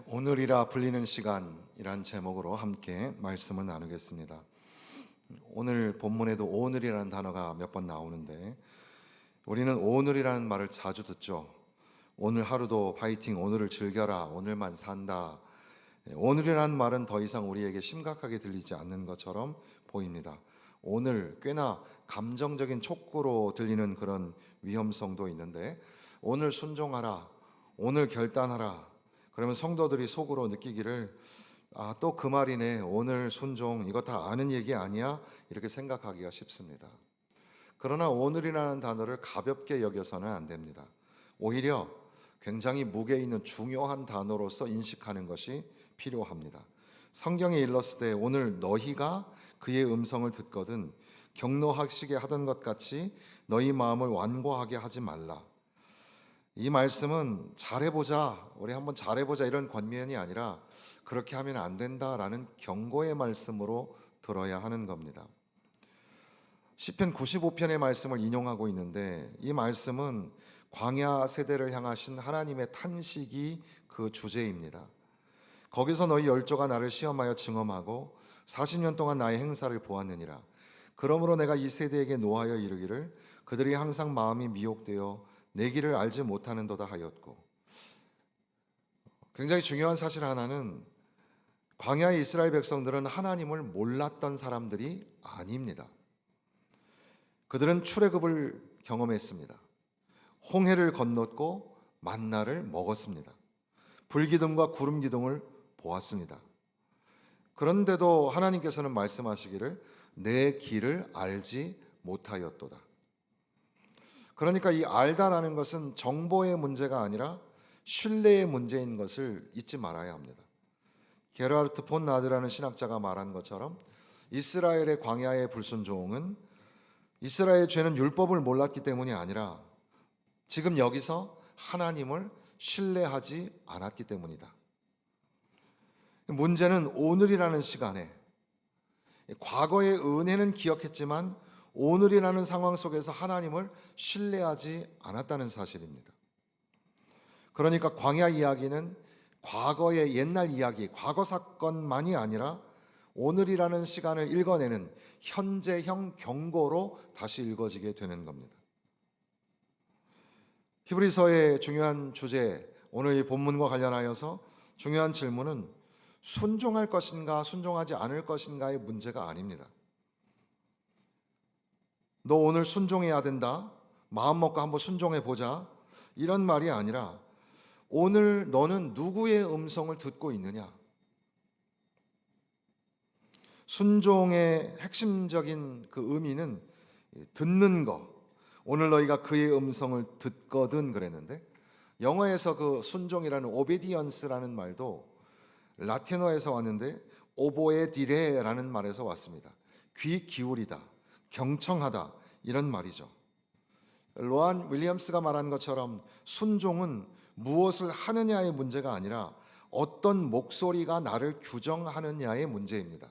오늘이라 불리는 시간이란 제목으로 함께 말씀을 나누겠습니다. 오늘 본문에도 오늘이라는 단어가 몇 번 나오는데 우리는 오늘이라는 말을 자주 듣죠. 오늘 하루도 파이팅, 오늘을 즐겨라, 오늘만 산다. 오늘이라는 말은 더 이상 우리에게 심각하게 들리지 않는 것처럼 보입니다. 오늘 꽤나 감정적인 촉구로 들리는 그런 위험성도 있는데, 오늘 순종하라, 오늘 결단하라, 그러면 성도들이 속으로 느끼기를 또 그 말이네, 오늘 순종, 이거 다 아는 얘기 아니야? 이렇게 생각하기가 쉽습니다. 그러나 오늘이라는 단어를 가볍게 여겨서는 안 됩니다. 오히려 굉장히 무게 있는 중요한 단어로서 인식하는 것이 필요합니다. 성경에 일렀을 때 오늘 너희가 그의 음성을 듣거든 경노하시게 하던 것 같이 너희 마음을 완고하게 하지 말라. 이 말씀은 잘해보자, 우리 한번 잘해보자 이런 권면이 아니라 그렇게 하면 안 된다라는 경고의 말씀으로 들어야 하는 겁니다. 시편 95편의 말씀을 인용하고 있는데, 이 말씀은 광야 세대를 향하신 하나님의 탄식이 그 주제입니다. 거기서 너희 열조가 나를 시험하여 증험하고 40년 동안 나의 행사를 보았느니라. 그러므로 내가 이 세대에게 노하여 이르기를 그들이 항상 마음이 미혹되어 내 길을 알지 못하는도다 하였고, 굉장히 중요한 사실 하나는 광야의 이스라엘 백성들은 하나님을 몰랐던 사람들이 아닙니다. 그들은 출애굽을 경험했습니다. 홍해를 건넜고 만나를 먹었습니다. 불기둥과 구름기둥을 보았습니다. 그런데도 하나님께서는 말씀하시기를 내 길을 알지 못하였도다. 그러니까 이 알다라는 것은 정보의 문제가 아니라 신뢰의 문제인 것을 잊지 말아야 합니다. 게르하르트 폰 나드라는 신학자가 말한 것처럼 이스라엘의 광야의 불순종은 이스라엘의 죄는 율법을 몰랐기 때문이 아니라 지금 여기서 하나님을 신뢰하지 않았기 때문이다. 문제는 오늘이라는 시간에 과거의 은혜는 기억했지만 오늘이라는 상황 속에서 하나님을 신뢰하지 않았다는 사실입니다. 그러니까 광야 이야기는 과거의 옛날 이야기, 과거 사건만이 아니라 오늘이라는 시간을 읽어내는 현재형 경고로 다시 읽어지게 되는 겁니다. 히브리서의 중요한 주제, 오늘 이 본문과 관련하여서 중요한 질문은 순종할 것인가 순종하지 않을 것인가의 문제가 아닙니다. 너 오늘 순종해야 된다, 마음 먹고 한번 순종해 보자, 이런 말이 아니라 오늘 너는 누구의 음성을 듣고 있느냐. 순종의 핵심적인 그 의미는 듣는 거. 오늘 너희가 그의 음성을 듣거든 그랬는데, 영어에서 그 순종이라는 오베디언스라는 말도 라틴어에서 왔는데 오보에디레라는 말에서 왔습니다. 귀 기울이다, 경청하다, 이런 말이죠. 로안 윌리엄스가 말한 것처럼 순종은 무엇을 하느냐의 문제가 아니라 어떤 목소리가 나를 규정하느냐의 문제입니다.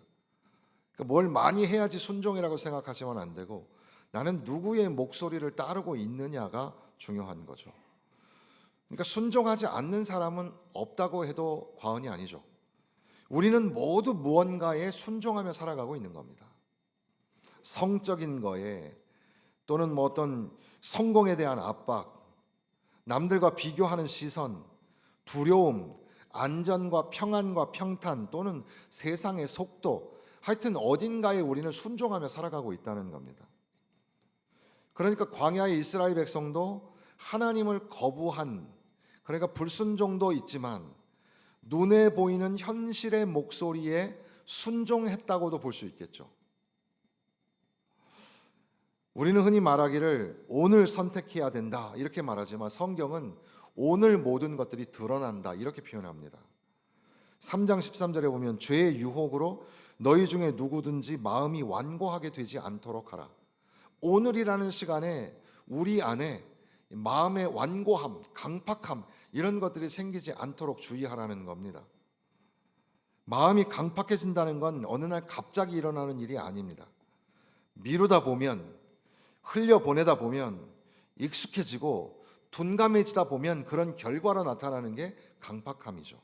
그러니까 뭘 많이 해야지 순종이라고 생각하시면 안 되고, 나는 누구의 목소리를 따르고 있느냐가 중요한 거죠. 그러니까 순종하지 않는 사람은 없다고 해도 과언이 아니죠. 우리는 모두 무언가에 순종하며 살아가고 있는 겁니다. 성적인 거에, 또는 뭐 어떤 성공에 대한 압박, 남들과 비교하는 시선, 두려움, 안전과 평안과 평탄, 또는 세상의 속도, 하여튼 어딘가에 우리는 순종하며 살아가고 있다는 겁니다. 그러니까 광야의 이스라엘 백성도 하나님을 거부한, 그러니까 불순종도 있지만 눈에 보이는 현실의 목소리에 순종했다고도 볼 수 있겠죠. 우리는 흔히 말하기를 오늘 선택해야 된다 이렇게 말하지만 성경은 오늘 모든 것들이 드러난다 이렇게 표현합니다. 3장 13절에 보면 죄의 유혹으로 너희 중에 누구든지 마음이 완고하게 되지 않도록 하라. 오늘이라는 시간에 우리 안에 마음의 완고함, 강팍함, 이런 것들이 생기지 않도록 주의하라는 겁니다. 마음이 강팍해진다는 건 어느 날 갑자기 일어나는 일이 아닙니다. 미루다 보면, 흘려보내다 보면, 익숙해지고 둔감해지다 보면 그런 결과로 나타나는 게 강팍함이죠.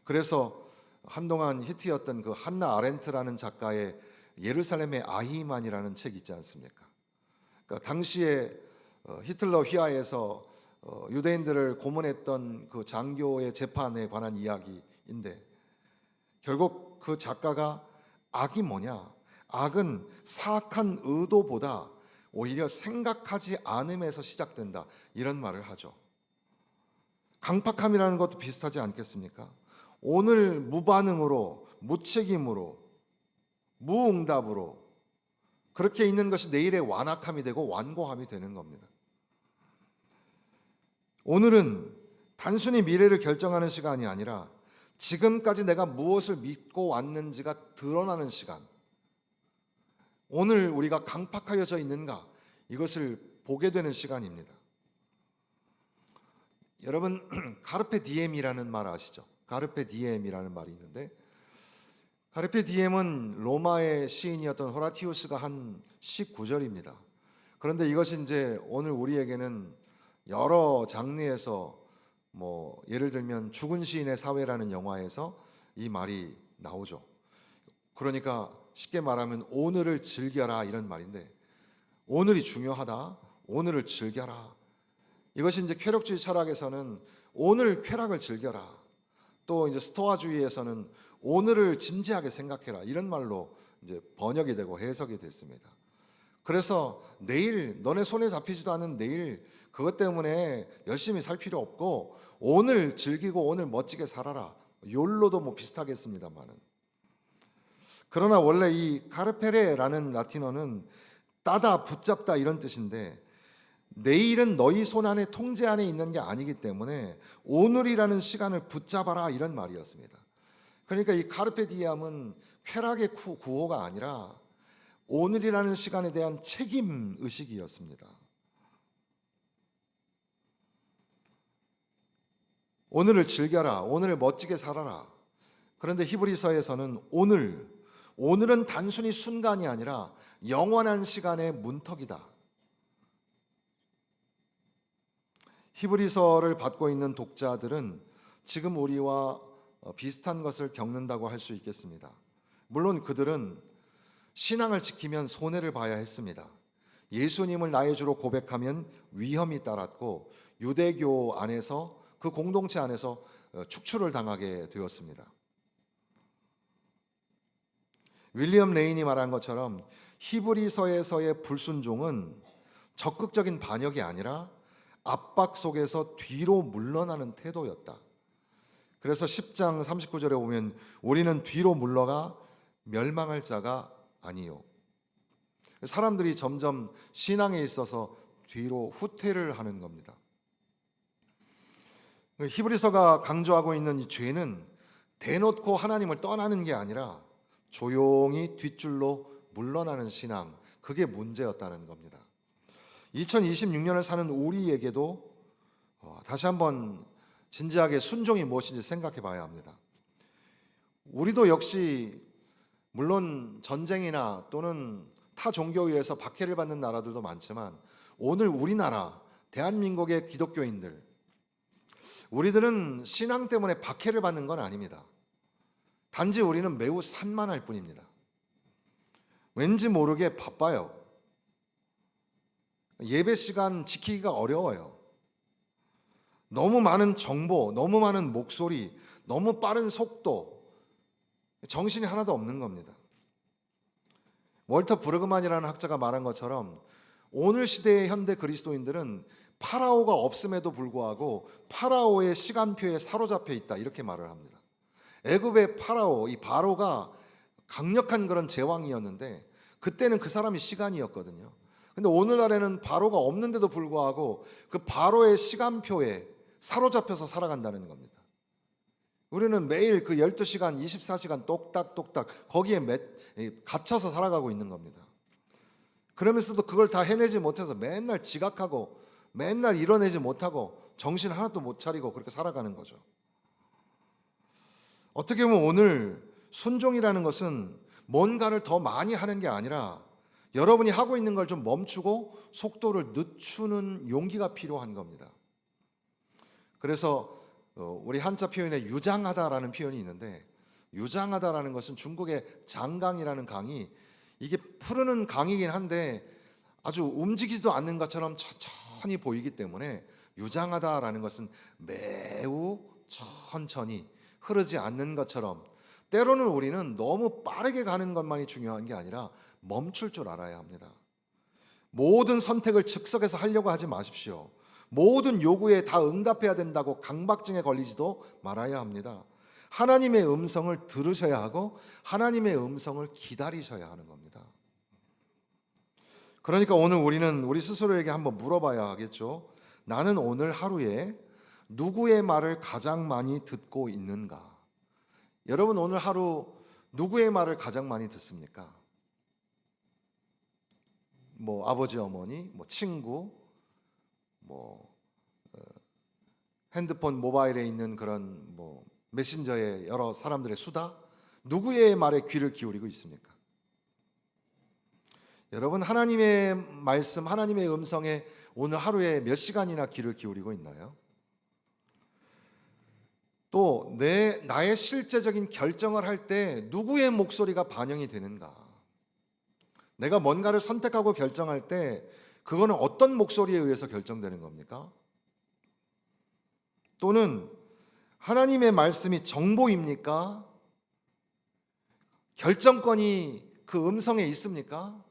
그래서 한동안 히트였던 그 한나 아렌트라는 작가의 예루살렘의 아히만이라는 책이 있지 않습니까? 그러니까 당시에 히틀러 휘하에서 유대인들을 고문했던 그 장교의 재판에 관한 이야기인데, 결국 그 작가가 악이 뭐냐? 악은 사악한 의도보다 오히려 생각하지 않음에서 시작된다, 이런 말을 하죠. 강팍함이라는 것도 비슷하지 않겠습니까? 오늘 무반응으로, 무책임으로, 무응답으로 그렇게 있는 것이 내일의 완악함이 되고 완고함이 되는 겁니다. 오늘은 단순히 미래를 결정하는 시간이 아니라 지금까지 내가 무엇을 믿고 왔는지가 드러나는 시간, 오늘 우리가 강팍하여져 있는가, 이것을 보게 되는 시간입니다. 여러분, 카르페 디엠이라는 말 아시죠? 카르페 디엠이라는 말이 있는데, 카르페 디엠은 로마의 시인이었던 호라티우스가 한 시 구절입니다. 그런데 이것이 이제 오늘 우리에게는 여러 장르에서, 예를 들면 죽은 시인의 사회라는 영화에서 이 말이 나오죠. 그러니까 쉽게 말하면 오늘을 즐겨라, 이런 말인데, 오늘이 중요하다, 오늘을 즐겨라. 이것이 이제 쾌락주의 철학에서는 오늘 쾌락을 즐겨라, 또 이제 스토아주의에서는 오늘을 진지하게 생각해라, 이런 말로 이제 번역이 되고 해석이 됐습니다. 그래서 내일, 너네 손에 잡히지도 않은 내일, 그것 때문에 열심히 살 필요 없고 오늘 즐기고 오늘 멋지게 살아라. 욜로도 비슷하겠습니다만은, 그러나 원래 이 카르페레라는 라틴어는 따다, 붙잡다, 이런 뜻인데, 내일은 너희 손 안에, 통제 안에 있는 게 아니기 때문에 오늘이라는 시간을 붙잡아라, 이런 말이었습니다. 그러니까 이 카르페 디엠은 쾌락의 구호가 아니라 오늘이라는 시간에 대한 책임 의식이었습니다. 오늘을 즐겨라, 오늘을 멋지게 살아라. 그런데 히브리서에서는 오늘은 단순히 순간이 아니라 영원한 시간의 문턱이다. 히브리서를 받고 있는 독자들은 지금 우리와 비슷한 것을 겪는다고 할 수 있겠습니다. 물론 그들은 신앙을 지키면 손해를 봐야 했습니다. 예수님을 나의 주로 고백하면 위험이 따랐고, 유대교 안에서, 그 공동체 안에서 축출을 당하게 되었습니다. 윌리엄 레인이 말한 것처럼 히브리서에서의 불순종은 적극적인 반역이 아니라 압박 속에서 뒤로 물러나는 태도였다. 그래서 10장 39절에 보면 우리는 뒤로 물러가 멸망할 자가 아니요. 사람들이 점점 신앙에 있어서 뒤로 후퇴를 하는 겁니다. 히브리서가 강조하고 있는 이 죄는 대놓고 하나님을 떠나는 게 아니라 조용히 뒷줄로 물러나는 신앙, 그게 문제였다는 겁니다. 2026년을 사는 우리에게도 다시 한번 진지하게 순종이 무엇인지 생각해 봐야 합니다. 우리도 역시 물론 전쟁이나 또는 타 종교에 의해서 박해를 받는 나라들도 많지만, 오늘 우리나라 대한민국의 기독교인들, 우리들은 신앙 때문에 박해를 받는 건 아닙니다. 단지 우리는 매우 산만할 뿐입니다. 왠지 모르게 바빠요. 예배 시간 지키기가 어려워요. 너무 많은 정보, 너무 많은 목소리, 너무 빠른 속도, 정신이 하나도 없는 겁니다. 월터 브르그만이라는 학자가 말한 것처럼 오늘 시대의 현대 그리스도인들은 파라오가 없음에도 불구하고 파라오의 시간표에 사로잡혀 있다, 이렇게 말을 합니다. 애굽의 파라오, 이 바로가 강력한 그런 제왕이었는데 그때는 그 사람이 시간이었거든요. 근데 오늘날에는 바로가 없는데도 불구하고 그 바로의 시간표에 사로잡혀서 살아간다는 겁니다. 우리는 매일 그 12시간, 24시간 똑딱똑딱 거기에 갇혀서 살아가고 있는 겁니다. 그러면서도 그걸 다 해내지 못해서 맨날 지각하고 맨날 이뤄내지 못하고 정신 하나도 못 차리고 그렇게 살아가는 거죠. 어떻게 보면 오늘 순종이라는 것은 뭔가를 더 많이 하는 게 아니라 여러분이 하고 있는 걸 좀 멈추고 속도를 늦추는 용기가 필요한 겁니다. 그래서 우리 한자 표현에 유장하다라는 표현이 있는데, 유장하다라는 것은 중국의 장강이라는 강이, 이게 푸르는 강이긴 한데 아주 움직이지도 않는 것처럼 천천히 보이기 때문에 유장하다라는 것은 매우 천천히 흐르지 않는 것처럼, 때로는 우리는 너무 빠르게 가는 것만이 중요한 게 아니라 멈출 줄 알아야 합니다. 모든 선택을 즉석에서 하려고 하지 마십시오. 모든 요구에 다 응답해야 된다고 강박증에 걸리지도 말아야 합니다. 하나님의 음성을 들으셔야 하고 하나님의 음성을 기다리셔야 하는 겁니다. 그러니까 오늘 우리는 우리 스스로에게 한번 물어봐야 하겠죠. 나는 오늘 하루에 누구의 말을 가장 많이 듣고 있는가? 여러분, 오늘 하루 누구의 말을 가장 많이 듣습니까? 뭐 아버지, 어머니, 뭐 친구, 뭐 핸드폰 모바일에 있는 그런 뭐 메신저의 여러 사람들의 수다, 누구의 말에 귀를 기울이고 있습니까? 여러분, 하나님의 말씀, 하나님의 음성에 오늘 하루에 몇 시간이나 귀를 기울이고 있나요? 또 나의 실제적인 결정을 할 때 누구의 목소리가 반영이 되는가? 내가 뭔가를 선택하고 결정할 때 그거는 어떤 목소리에 의해서 결정되는 겁니까? 또는 하나님의 말씀이 정보입니까? 결정권이 그 음성에 있습니까?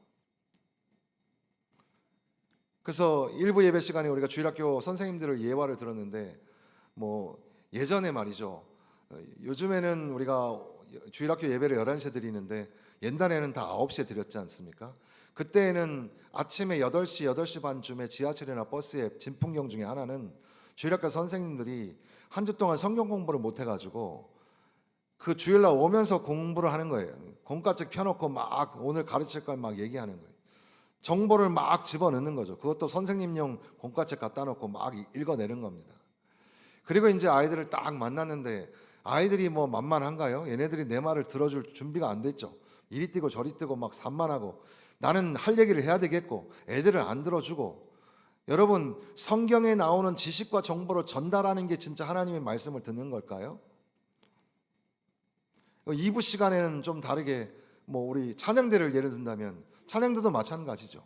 그래서 일부 예배 시간에 우리가 주일학교 선생님들의 예화를 들었는데, 뭐 예전에 말이죠, 요즘에는 우리가 주일학교 예배를 11시에 드리는데 옛날에는 다 9시에 드렸지 않습니까? 그때에는 아침에 8시, 8시 반쯤에 지하철이나 버스에 진풍경 중에 하나는 주일학교 선생님들이 한 주 동안 성경 공부를 못 해가지고 그 주일날 오면서 공부를 하는 거예요. 공과책 펴놓고 막 오늘 가르칠 걸 막 얘기하는 거예요. 정보를 막 집어넣는 거죠. 그것도 선생님용 공과책 갖다 놓고 막 읽어내는 겁니다. 그리고 이제 아이들을 딱 만났는데 아이들이 뭐 만만한가요? 얘네들이 내 말을 들어줄 준비가 안 됐죠. 이리 뛰고 저리 뛰고 막 산만하고, 나는 할 얘기를 해야 되겠고 애들을 안 들어주고. 여러분, 성경에 나오는 지식과 정보를 전달하는 게 진짜 하나님의 말씀을 듣는 걸까요? 2부 시간에는 좀 다르게, 뭐 우리 찬양대를 예를 든다면 찬양대도 마찬가지죠.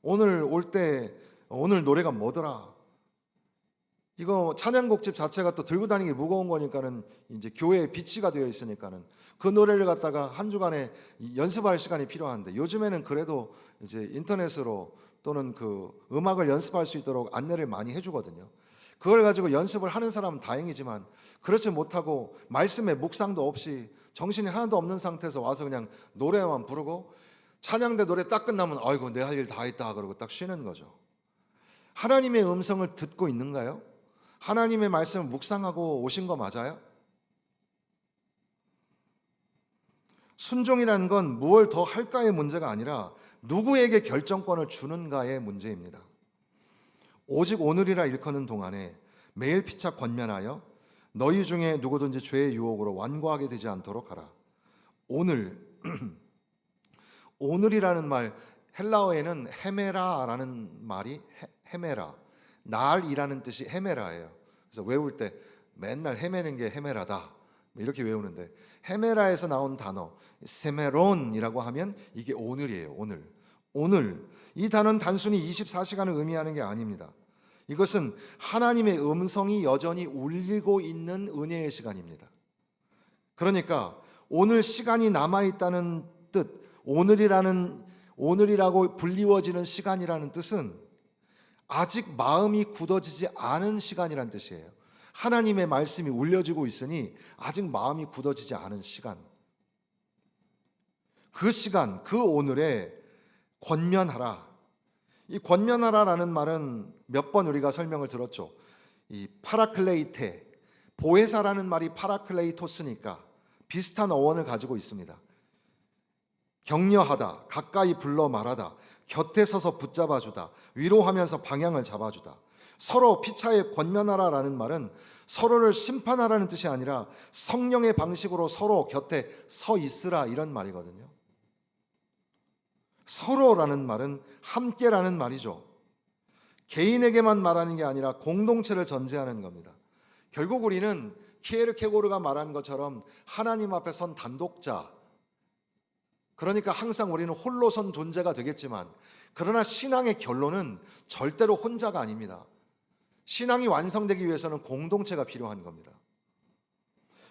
오늘 올 때 오늘 노래가 뭐더라? 이거 찬양곡집 자체가 또 들고 다니기 무거운 거니까는 이제 교회에 비치가 되어 있으니까는 그 노래를 갖다가 한 주간에 연습할 시간이 필요한데, 요즘에는 그래도 이제 인터넷으로 또는 그 음악을 연습할 수 있도록 안내를 많이 해주거든요. 그걸 가지고 연습을 하는 사람은 다행이지만, 그렇지 못하고 말씀에 묵상도 없이 정신이 하나도 없는 상태에서 와서 그냥 노래만 부르고 찬양대 노래 딱 끝나면 아이고 내 할 일 다 했다 그러고 딱 쉬는 거죠. 하나님의 음성을 듣고 있는가요? 하나님의 말씀을 묵상하고 오신 거 맞아요? 순종이라는 건 무엇을 더 할까의 문제가 아니라 누구에게 결정권을 주는가의 문제입니다. 오직 오늘이라 일컫는 동안에 매일 피차 권면하여 너희 중에 누구든지 죄의 유혹으로 완고하게 되지 않도록 하라. 오늘, 오늘이라는 말, 헬라어에는 헤메라라는 말이 헤메라, 날이라는 뜻이 헤메라예요. 그래서 외울 때 맨날 헤매는 게 헤메라다 이렇게 외우는데, 헤메라에서 나온 단어 세메론이라고 하면 이게 오늘이에요. 오늘. 이 단어는 단순히 24시간을 의미하는 게 아닙니다. 이것은 하나님의 음성이 여전히 울리고 있는 은혜의 시간입니다. 그러니까 오늘 시간이 남아 있다는 뜻, 오늘이라고 불리워지는 시간이라는 뜻은 아직 마음이 굳어지지 않은 시간이란 뜻이에요. 하나님의 말씀이 울려지고 있으니 아직 마음이 굳어지지 않은 시간. 그 시간, 그 오늘에 권면하라. 이 권면하라라는 말은 몇 번 우리가 설명을 들었죠. 이 파라클레이테, 보혜사라는 말이 파라클레이토스니까 비슷한 어원을 가지고 있습니다. 격려하다, 가까이 불러 말하다, 곁에 서서 붙잡아주다, 위로하면서 방향을 잡아주다. 서로 피차에 권면하라라는 말은 서로를 심판하라는 뜻이 아니라 성령의 방식으로 서로 곁에 서 있으라 이런 말이거든요. 서로라는 말은 함께라는 말이죠. 개인에게만 말하는 게 아니라 공동체를 전제하는 겁니다. 결국 우리는 키에르케고르가 말한 것처럼 하나님 앞에 선 단독자, 그러니까 항상 우리는 홀로 선 존재가 되겠지만, 그러나 신앙의 결론은 절대로 혼자가 아닙니다. 신앙이 완성되기 위해서는 공동체가 필요한 겁니다.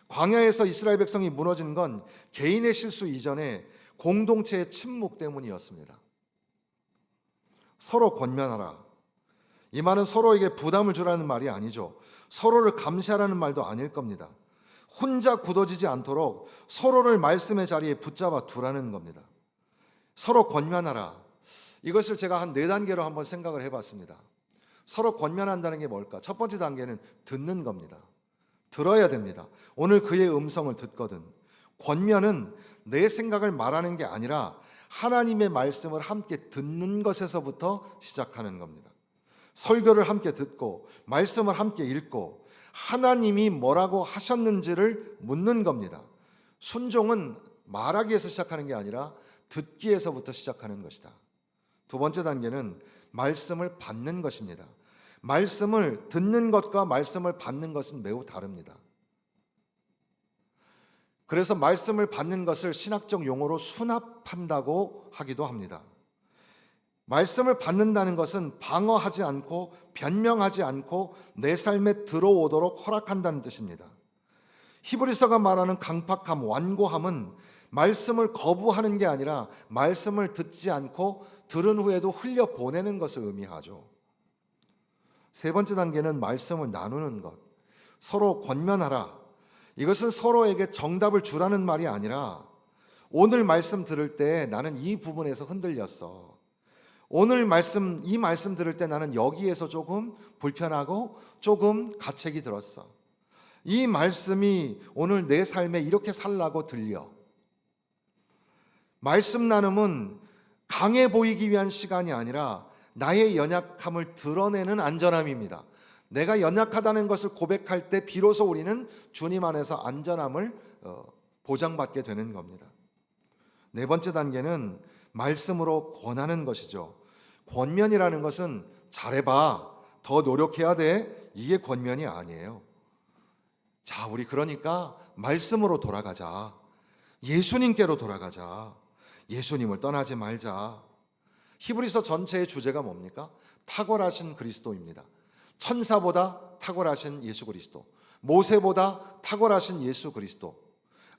광야에서 이스라엘 백성이 무너진 건 개인의 실수 이전에 공동체의 침묵 때문이었습니다. 서로 권면하라. 이 말은 서로에게 부담을 주라는 말이 아니죠. 서로를 감시하라는 말도 아닐 겁니다. 혼자 굳어지지 않도록 서로를 말씀의 자리에 붙잡아 두라는 겁니다. 서로 권면하라. 이것을 제가 한 4단계로 한번 생각을 해봤습니다. 서로 권면한다는 게 뭘까? 첫 번째 단계는 듣는 겁니다. 들어야 됩니다. 오늘 그의 음성을 듣거든. 권면은 내 생각을 말하는 게 아니라 하나님의 말씀을 함께 듣는 것에서부터 시작하는 겁니다. 설교를 함께 듣고 말씀을 함께 읽고 하나님이 뭐라고 하셨는지를 묻는 겁니다. 순종은 말하기에서 시작하는 게 아니라 듣기에서부터 시작하는 것이다. 두 번째 단계는 말씀을 받는 것입니다. 말씀을 듣는 것과 말씀을 받는 것은 매우 다릅니다. 그래서 말씀을 받는 것을 신학적 용어로 수납한다고 하기도 합니다. 말씀을 받는다는 것은 방어하지 않고 변명하지 않고 내 삶에 들어오도록 허락한다는 뜻입니다. 히브리서가 말하는 강팍함, 완고함은 말씀을 거부하는 게 아니라 말씀을 듣지 않고 들은 후에도 흘려보내는 것을 의미하죠. 세 번째 단계는 말씀을 나누는 것. 서로 권면하라. 이것은 서로에게 정답을 주라는 말이 아니라 오늘 말씀 들을 때 나는 이 부분에서 흔들렸어. 오늘 이 말씀 들을 때 나는 여기에서 조금 불편하고 조금 가책이 들었어. 이 말씀이 오늘 내 삶에 이렇게 살라고 들려. 말씀 나눔은 강해 보이기 위한 시간이 아니라 나의 연약함을 드러내는 안전함입니다. 내가 연약하다는 것을 고백할 때 비로소 우리는 주님 안에서 안전함을 보장받게 되는 겁니다. 네 번째 단계는 말씀으로 권하는 것이죠. 권면이라는 것은 잘해봐, 더 노력해야 돼, 이게 권면이 아니에요. 자, 우리 그러니까 말씀으로 돌아가자. 예수님께로 돌아가자. 예수님을 떠나지 말자. 히브리서 전체의 주제가 뭡니까? 탁월하신 그리스도입니다. 천사보다 탁월하신 예수 그리스도, 모세보다 탁월하신 예수 그리스도,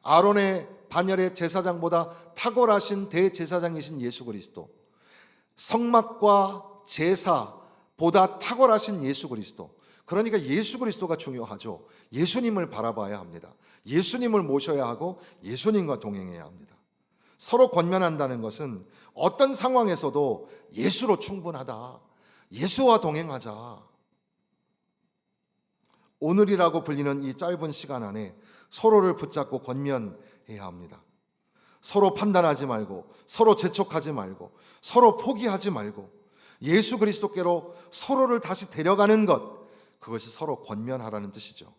아론의 반열의 제사장보다 탁월하신 대제사장이신 예수 그리스도, 성막과 제사보다 탁월하신 예수 그리스도. 그러니까 예수 그리스도가 중요하죠. 예수님을 바라봐야 합니다. 예수님을 모셔야 하고 예수님과 동행해야 합니다. 서로 권면한다는 것은 어떤 상황에서도 예수로 충분하다. 예수와 동행하자. 오늘이라고 불리는 이 짧은 시간 안에 서로를 붙잡고 권면해야 합니다. 서로 판단하지 말고, 서로 재촉하지 말고, 서로 포기하지 말고 예수 그리스도께로 서로를 다시 데려가는 것, 그것이 서로 권면하라는 뜻이죠.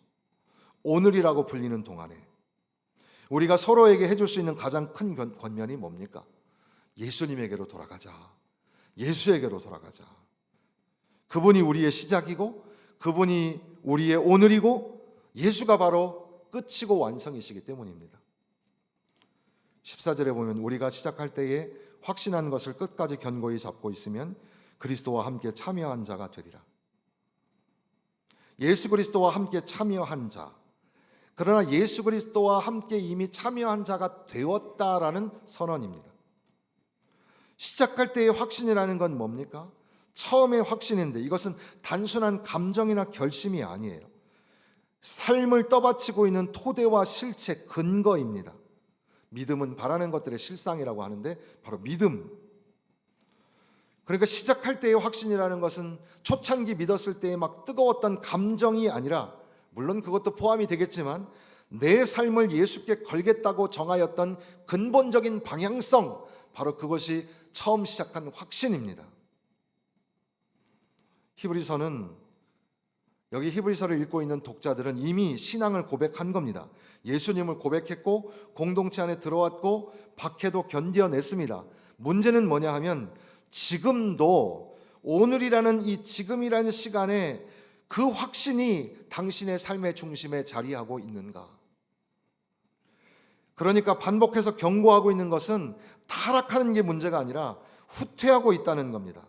오늘이라고 불리는 동안에 우리가 서로에게 해줄 수 있는 가장 큰 권면이 뭡니까? 예수님에게로 돌아가자. 예수에게로 돌아가자. 그분이 우리의 시작이고 그분이 우리의 오늘이고 예수가 바로 끝이고 완성이시기 때문입니다. 14절에 보면 우리가 시작할 때에 확신한 것을 끝까지 견고히 잡고 있으면 그리스도와 함께 참여한 자가 되리라. 예수 그리스도와 함께 참여한 자, 그러나 예수 그리스도와 함께 이미 참여한 자가 되었다라는 선언입니다. 시작할 때의 확신이라는 건 뭡니까? 처음의 확신인데 이것은 단순한 감정이나 결심이 아니에요. 삶을 떠받치고 있는 토대와 실체, 근거입니다. 믿음은 바라는 것들의 실상이라고 하는데 바로 믿음. 그러니까 시작할 때의 확신이라는 것은 초창기 믿었을 때의 막 뜨거웠던 감정이 아니라, 물론 그것도 포함이 되겠지만 내 삶을 예수께 걸겠다고 정하였던 근본적인 방향성, 바로 그것이 처음 시작한 확신입니다. 여기 히브리서를 읽고 있는 독자들은 이미 신앙을 고백한 겁니다. 예수님을 고백했고 공동체 안에 들어왔고 박해도 견뎌냈습니다. 문제는 뭐냐 하면 지금도 오늘이라는 이 지금이라는 시간에 그 확신이 당신의 삶의 중심에 자리하고 있는가? 그러니까 반복해서 경고하고 있는 것은 타락하는 게 문제가 아니라 후퇴하고 있다는 겁니다.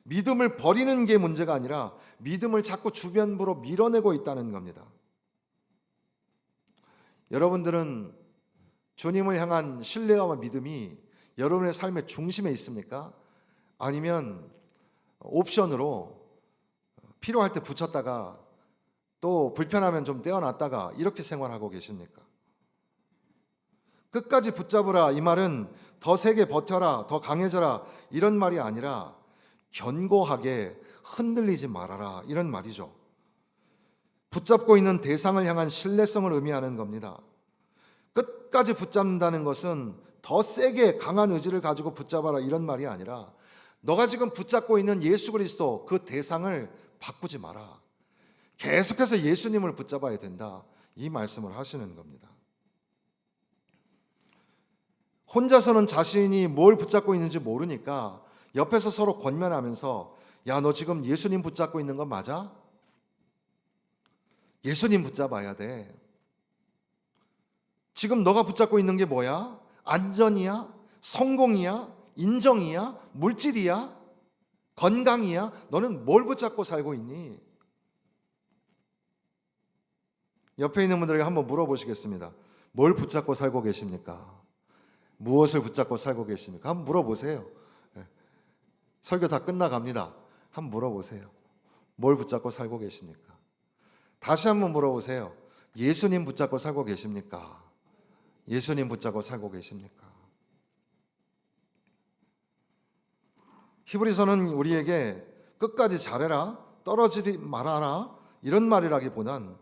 믿음을 버리는 게 문제가 아니라 믿음을 자꾸 주변부로 밀어내고 있다는 겁니다. 여러분들은 주님을 향한 신뢰와 믿음이 여러분의 삶의 중심에 있습니까? 아니면 옵션으로 필요할 때 붙였다가 또 불편하면 좀 떼어놨다가 이렇게 생활하고 계십니까? 끝까지 붙잡으라, 이 말은 더 세게 버텨라, 더 강해져라 이런 말이 아니라 견고하게 흔들리지 말아라 이런 말이죠. 붙잡고 있는 대상을 향한 신뢰성을 의미하는 겁니다. 끝까지 붙잡는다는 것은 더 세게 강한 의지를 가지고 붙잡아라 이런 말이 아니라 너가 지금 붙잡고 있는 예수 그리스도 그 대상을 바꾸지 마라. 계속해서 예수님을 붙잡아야 된다. 이 말씀을 하시는 겁니다. 혼자서는 자신이 뭘 붙잡고 있는지 모르니까 옆에서 서로 권면하면서 야, 너 지금 예수님 붙잡고 있는 거 맞아? 예수님 붙잡아야 돼. 지금 너가 붙잡고 있는 게 뭐야? 안전이야? 성공이야? 인정이야? 물질이야? 건강이야? 너는 뭘 붙잡고 살고 있니? 옆에 있는 분들에게 한번 물어보시겠습니다. 뭘 붙잡고 살고 계십니까? 무엇을 붙잡고 살고 계십니까? 한번 물어보세요. 설교 다 끝나갑니다. 한번 물어보세요. 뭘 붙잡고 살고 계십니까? 다시 한번 물어보세요. 예수님 붙잡고 살고 계십니까? 예수님 붙잡고 살고 계십니까? 히브리서는 우리에게 끝까지 잘해라, 떨어지지 말아라 이런 말이라기보단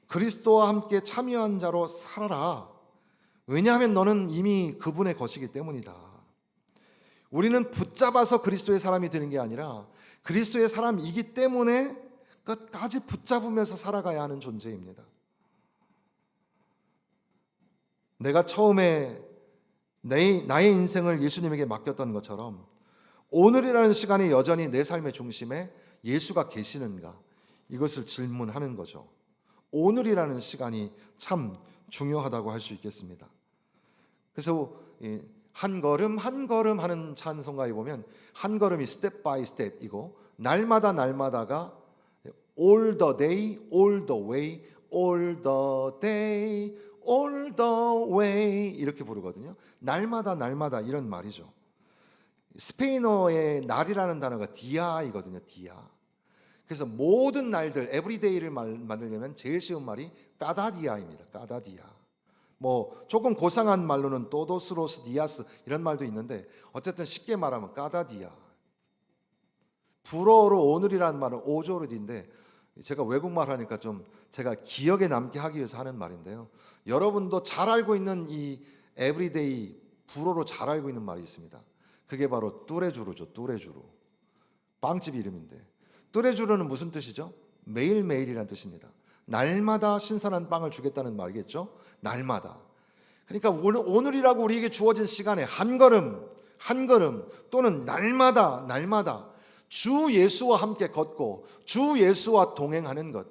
그리스도와 함께 참여한 자로 살아라. 왜냐하면 너는 이미 그분의 것이기 때문이다. 우리는 붙잡아서 그리스도의 사람이 되는 게 아니라 그리스도의 사람이기 때문에 끝까지 붙잡으면서 살아가야 하는 존재입니다. 내가 처음에 나의 인생을 예수님에게 맡겼던 것처럼 오늘이라는 시간에 여전히 내 삶의 중심에 예수가 계시는가? 이것을 질문하는 거죠. 오늘이라는 시간이 참 중요하다고 할 수 있겠습니다. 그래서 한 걸음 한 걸음 하는 찬송가에 보면 한 걸음이 스텝 바이 스텝이고 날마다 날마다가 all the day, all the way, all the day, all the way 이렇게 부르거든요. 날마다 날마다 이런 말이죠. 스페인어의 날이라는 단어가 디아이거든요. 디아. 그래서 모든 날들 에브리데이를 만들려면 제일 쉬운 말이 까다디아입니다. 까다디아. 뭐 조금 고상한 말로는 또도스로스 디아스 이런 말도 있는데 어쨌든 쉽게 말하면 까다디아. 불어로 오늘이라는 말은 오조르디인데 제가 외국말 하니까 좀 제가 기억에 남게 하기 위해서 하는 말인데요. 여러분도 잘 알고 있는 이 에브리데이 불어로 잘 알고 있는 말이 있습니다. 그게 바로 뚜레주루죠. 뚜레주루. 빵집 이름인데 뚜레주루는 무슨 뜻이죠? 매일매일이라는 뜻입니다. 날마다 신선한 빵을 주겠다는 말이겠죠? 날마다. 그러니까 오늘이라고 우리에게 주어진 시간에 한 걸음 한 걸음 또는 날마다 날마다 주 예수와 함께 걷고 주 예수와 동행하는 것,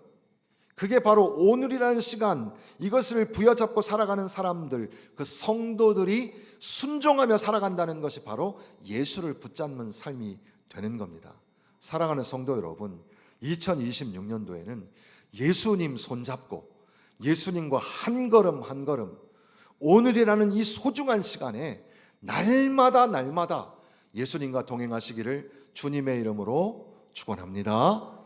그게 바로 오늘이라는 시간, 이것을 부여잡고 살아가는 사람들, 그 성도들이 순종하며 살아간다는 것이 바로 예수를 붙잡는 삶이 되는 겁니다. 사랑하는 성도 여러분, 2026년도에는 예수님 손잡고 예수님과 한 걸음 한 걸음 오늘이라는 이 소중한 시간에 날마다 날마다 예수님과 동행하시기를 주님의 이름으로 축원합니다.